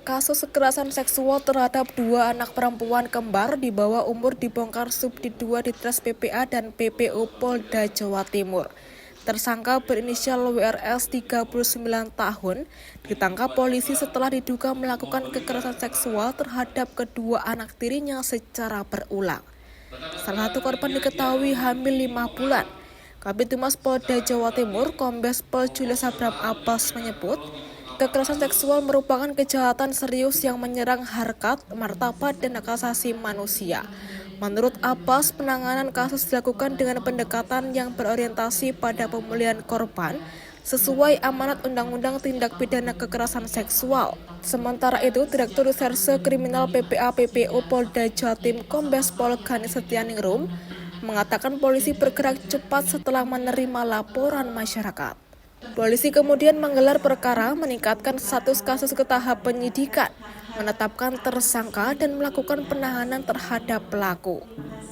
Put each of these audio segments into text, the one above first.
Kasus kekerasan seksual terhadap dua anak perempuan kembar di bawah umur dibongkar Subdit 2 Ditres PPA dan PPO Polda Jawa Timur. Tersangka berinisial WRS 39 tahun ditangkap polisi setelah diduga melakukan kekerasan seksual terhadap kedua anak tirinya secara berulang. Salah satu korban diketahui hamil 5 bulan. Kabid Humas Polda Jawa Timur, Kombes Pol Julius Abram Abbas menyebut, kekerasan seksual merupakan kejahatan serius yang menyerang harkat, martabat, dan hak asasi manusia. Menurut Abbas, penanganan kasus dilakukan dengan pendekatan yang berorientasi pada pemulihan korban sesuai amanat Undang-Undang Tindak Pidana Kekerasan Seksual. Sementara itu, Direktur Reserse Kriminal PPA PPO Polda Jatim Kombes Pol Gani Setianingrum mengatakan polisi bergerak cepat setelah menerima laporan masyarakat. Polisi kemudian menggelar perkara, meningkatkan status kasus ke tahap penyidikan, menetapkan tersangka dan melakukan penahanan terhadap pelaku.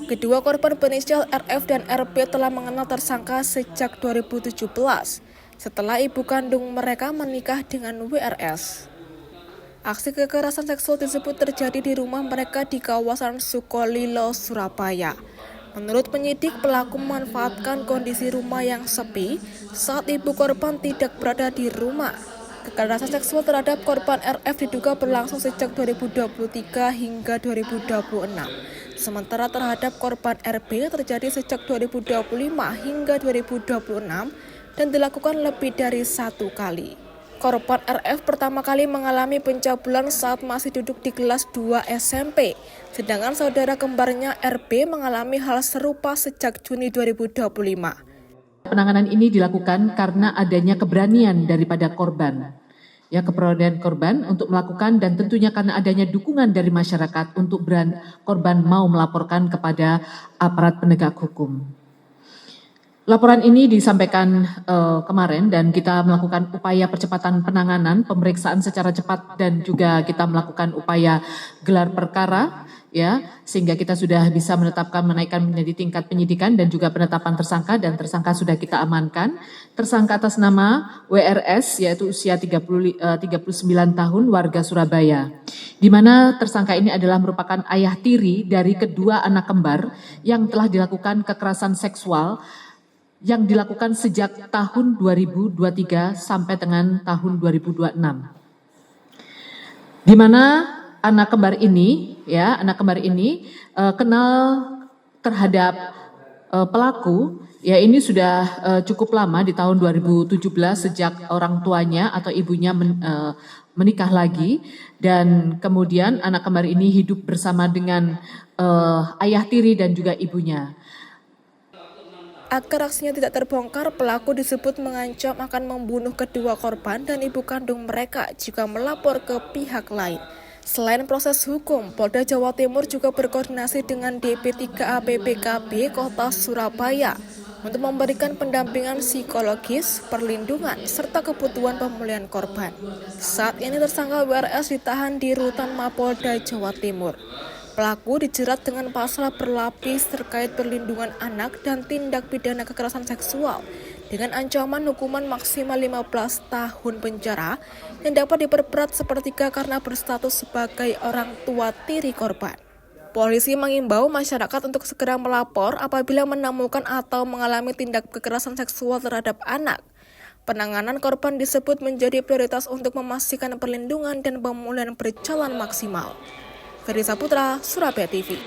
Kedua korban berinisial RF dan RP telah mengenal tersangka sejak 2017, setelah ibu kandung mereka menikah dengan WRS. Aksi kekerasan seksual tersebut terjadi di rumah mereka di kawasan Sukolilo, Surabaya. Menurut penyidik, pelaku memanfaatkan kondisi rumah yang sepi saat ibu korban tidak berada di rumah. Kekerasan seksual terhadap korban RF diduga berlangsung sejak 2023 hingga 2026. Sementara terhadap korban RB terjadi sejak 2025 hingga 2026 dan dilakukan lebih dari 1 kali. Korban RF pertama kali mengalami pencabulan saat masih duduk di kelas 2 SMP, sedangkan saudara kembarnya RB mengalami hal serupa sejak Juni 2025. Penanganan ini dilakukan karena adanya keberanian daripada korban. Ya, keberanian korban untuk melakukan dan tentunya karena adanya dukungan dari masyarakat untuk korban mau melaporkan kepada aparat penegak hukum. Laporan ini disampaikan kemarin dan kita melakukan upaya percepatan penanganan, pemeriksaan secara cepat dan juga kita melakukan upaya gelar perkara ya sehingga kita sudah bisa menetapkan menaikkan menjadi tingkat penyidikan dan juga penetapan tersangka dan tersangka sudah kita amankan. Tersangka atas nama WRS yaitu usia 39 tahun warga Surabaya. Di mana tersangka ini adalah merupakan ayah tiri dari kedua anak kembar yang telah dilakukan kekerasan seksual yang dilakukan sejak tahun 2023 sampai dengan tahun 2026. Di mana anak kembar ini kenal terhadap pelaku ya ini sudah cukup lama di tahun 2017 sejak orang tuanya atau ibunya menikah lagi dan kemudian anak kembar ini hidup bersama dengan ayah tiri dan juga ibunya. Agar aksinya tidak terbongkar, pelaku disebut mengancam akan membunuh kedua korban dan ibu kandung mereka jika melapor ke pihak lain. Selain proses hukum, Polda Jawa Timur juga berkoordinasi dengan DP3A PPKB Kota Surabaya untuk memberikan pendampingan psikologis, perlindungan, serta kebutuhan pemulihan korban. Saat ini tersangka WRS ditahan di Rutan Mapolda Jawa Timur. Pelaku dijerat dengan pasal berlapis terkait perlindungan anak dan tindak pidana kekerasan seksual dengan ancaman hukuman maksimal 15 tahun penjara yang dapat diperberat sepertiga karena berstatus sebagai orang tua tiri korban. Polisi mengimbau masyarakat untuk segera melapor apabila menemukan atau mengalami tindak kekerasan seksual terhadap anak. Penanganan korban disebut menjadi prioritas untuk memastikan perlindungan dan pemulihan berjalan maksimal. Ferry Saputra, Surabaya TV.